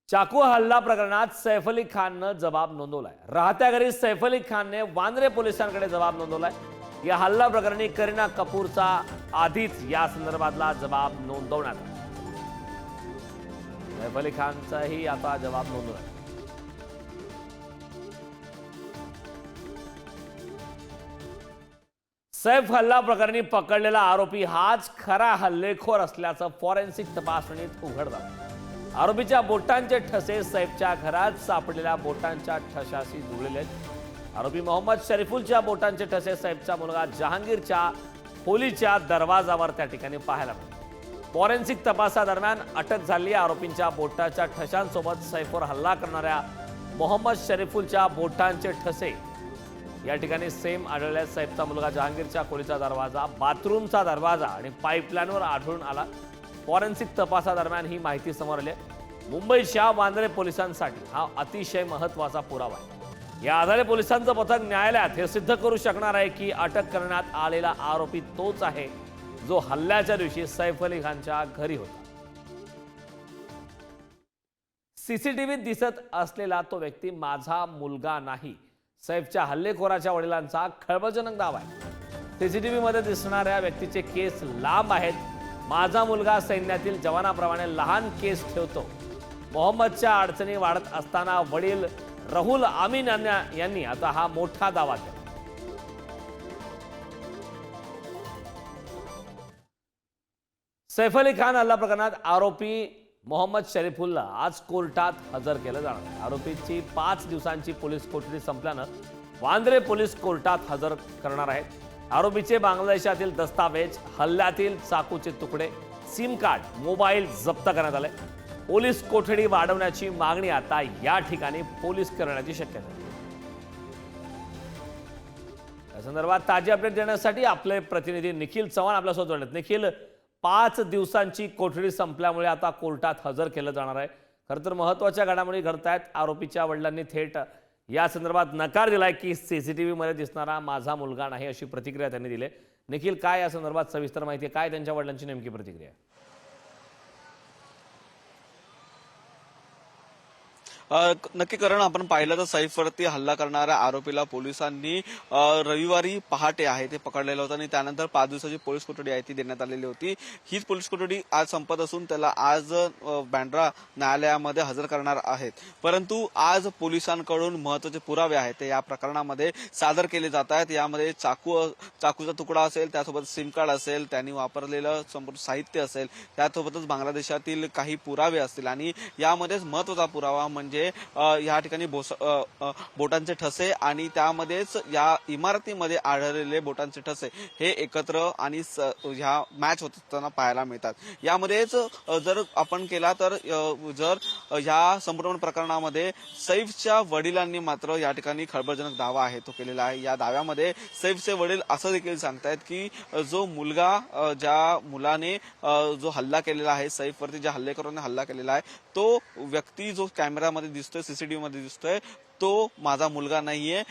चाकू हल्ला प्रकरणात सैफ अली खाननं जबाब नोंदवलाय। राहत्या घरी सैफ अली खानने वांद्रे पोलिसांकडे जबाब नोंदवलाय। या हल्ला प्रकरणी करीना कपूरचा आधीच या संदर्भातला जबाब नोंदवण्यात आला। सैफ अली खानचाही आता जबाब नोंदवलाय। सैफ हल्ला प्रकरणी पकडलेला आरोपी हाच खरा हल्लेखोर असल्याचं फॉरेन्सिक तपासणीत उघड झालं। आरोपीच्या बोटांचे ठसे सैफच्या घरात सापडलेल्या बोटांच्या ठशाशी जुळलेले आहेत। आरोपी मोहम्मद शरीफुलच्या बोटांचे ठसे सैफचा मुलगा जहांगीरच्या खोलीच्या दरवाजावर त्या ठिकाणी पाहायला मिळाले। फॉरेन्सिक तपासादरम्यान अटक झालेल्या आरोपींच्या बोटाच्या ठशांसोबत सैफवर हल्ला करणाऱ्या मोहम्मद शरीफुलच्या बोटांचे ठसे या ठिकाणी सेम आढळले। सैफचा मुलगा जहांगीरच्या खोलीचा दरवाजा, बाथरूमचा दरवाजा आणि पाईपलाईनवर आढळून आला। फॉरेन्सिक तपासादरम्यान ही माहिती समोर आली। मुंबईच्या वांद्रे पोलिसांसाठी हा अतिशय महत्त्वाचा पुरावा आहे। या आधारे पोलिसांचं पथक न्यायालयात हे सिद्ध करू शकणार आहे की अटक करण्यात आलेला आरोपी तोच आहे जो हल्ल्याच्या दिवशी सैफ अली खानच्या घरी होता। सीसीटीव्हीत दिसत असलेला तो व्यक्ती माझा मुलगा नाही, सैफच्या हल्लेखोराच्या वडिलांचा खळबळजनक दावा आहे। सीसीटीव्हीमध्ये दिसणाऱ्या व्यक्तीचे केस लांब आहेत। माझा मुलगा सैन्यातील जवानाप्रमाणे लहान केस ठेवतो। मोहम्मदच्या अडचणी वाढत असताना वडील राहुल आमीन यांनी आता हा मोठा दावा केला। सैफ अली खान हल्ला प्रकरणात आरोपी मोहम्मद शरीफुलला आज कोर्टात हजर केलं जाणार आहे। आरोपीची 5 दिवसांची पोलीस कोठडी संपल्यानं वांद्रे पोलीस कोर्टात हजर करणार आहेत। आरोपीचे बांगलादेशातील दस्तावेज, हल्ल्यातील चाकूचे तुकडे, सिम कार्ड, मोबाईल जप्त करण्यात आले। पोलीस कोठडी वाढवण्याची मागणी आता या ठिकाणी पोलीस करण्याची शक्यता आहे। या संदर्भात ताजी अपडेट देण्यासाठी आपले प्रतिनिधी निखिल चव्हाण आपल्यासोबत जोडलेत। निखिल, 5 दिवसांची कोठडी संपल्यामुळे आता कोर्टात हजर केलं जाणार आहे। खरं तर महत्त्वाच्या घडामोडी घडतायत। आरोपीच्या वडिलांनी थेट या संदर्भात नकार दिलाय की सीसीटीव्ही मध्ये दिसणारा माझा मुलगा नाही अशी प्रतिक्रिया त्यांनी दिली। निखिल, काय या संदर्भात सविस्तर माहिती आहे? काय त्यांच्या वडिलांची नेमकी प्रतिक्रिया आहे? नक्की करण आपण पाहिलं तर सैफवरती हल्ला करणाऱ्या आरोपीला पोलिसांनी रविवारी पहाटे आहे ते पकडलेलं होतं आणि त्यानंतर 5 दिवसाची पोलीस कोठडी आहे ती देण्यात आलेली होती। हीच पोलीस कोठडी आज संपत असून त्याला आज बँड्रा न्यायालयामध्ये हजर करणार आहेत। परंतु आज पोलिसांकडून महत्त्वाचे पुरावे आहेत ते या प्रकरणामध्ये सादर केले जात आहेत। यामध्ये चाकूचा तुकडा असेल, त्यासोबत सिम कार्ड असेल, त्यांनी वापरलेलं संपूर्ण साहित्य असेल, त्यासोबतच बांगलादेशातील काही पुरावे असतील आणि यामध्येच महत्त्वाचा पुरावा म्हणजे या ठिकाणी बोटांचे ठसे आणि त्यामध्येच या इमारतीमध्ये आढळलेले बोटांचे ठसे हे एकत्र आणि ह्या मॅच होत असताना पाहायला मिळतात। यामध्येच जर आपण केला तर जर ह्या संपूर्ण प्रकरणामध्ये सैफच्या वडिलांनी मात्र या ठिकाणी खळबळजनक दावा आहे तो केलेला आहे। या दाव्यामध्ये सैफचे वडील असं देखील सांगतायत की जो मुलगा, ज्या मुलाने जो हल्ला केलेला आहे, सैफवरती ज्या हल्लेखोराने हल्ला केलेला आहे, तो व्यक्ती जो कॅमेरामध्ये दिसतोय, सीसीटीव्ही मध्ये दिसतोय, तो माझा मुलगा नाहीये,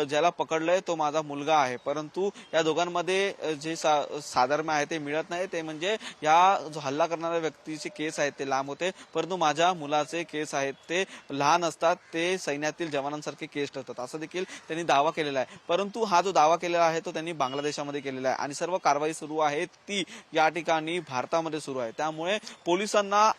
ज्याला पकडलंय तो माझा मुलगा आहे। परंतु या दोघांमध्ये जे साधर्म्य आहे ते मिळत नाही। ते म्हणजे या जो हल्ला करणाऱ्या व्यक्तीचे केस आहेत ते लांब होते, परंतु माझ्या मुलाचे केस आहेत ते लहान असतात, ते सैन्यातील जवानांसारखे केस ठेवतात असं देखील त्यांनी दावा केलेला आहे। परंतु हा जो दावा केलेला आहे तो त्यांनी बांगलादेशामध्ये केलेला आहे आणि सर्व कारवाई सुरू आहे ती या ठिकाणी भारतामध्ये सुरू आहे। त्यामुळे पोलिसांना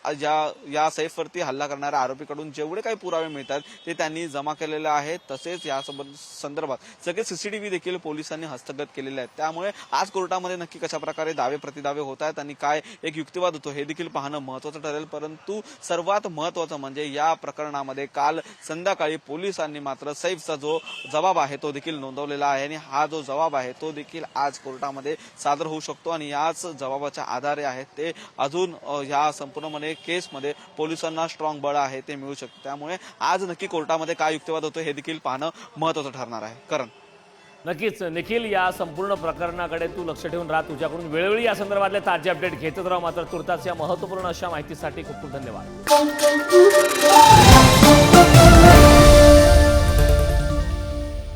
या सैफवरती हल्ला करणाऱ्या आरोपीकडून जेवढे काही पुरावे मिळतात ते त्यांनी जमा केलेलं आहे। तसेच या संदर्भात सगळे सीसीटीव्ही देखील पोलिसांनी हस्तगत केलेले आहेत। त्यामुळे आज कोर्टामध्ये नक्की कशा प्रकारे दावे प्रतिदावे होत आहेत आणि काय एक युक्तिवाद होतो हे देखील पाहणं महत्त्वाचं ठरेल। परंतु सर्वात महत्त्वाचं म्हणजे या प्रकरणामध्ये काल संध्याकाळी पोलिसांनी मात्र सैफचा जो जबाब आहे तो देखील नोंदवलेला आहे आणि हा जो जबाब आहे तो देखील आज कोर्टामध्ये सादर होऊ शकतो आणि याच जबाबाच्या आधारे आहेत ते अजून या संपूर्ण केसमध्ये पोलिसांना स्ट्रॉंग बळ आहे ते मिळू शकते। त्यामुळे आज नक्की कोर्टामध्ये काय युक्तिवाद होतो हे देखील पाहणं महत्त्वाचं ठरणार आहे। करण, नक्कीच निखिल, या संपूर्ण प्रकरणाकडे तू लक्ष ठेवून राहा। तुझ्याकडून वेळोवेळी या संदर्भातले ताजे अपडेट घेतच राहा। मात्र तुर्तास या महत्त्वपूर्ण अशा माहितीसाठी खूप खूप धन्यवाद।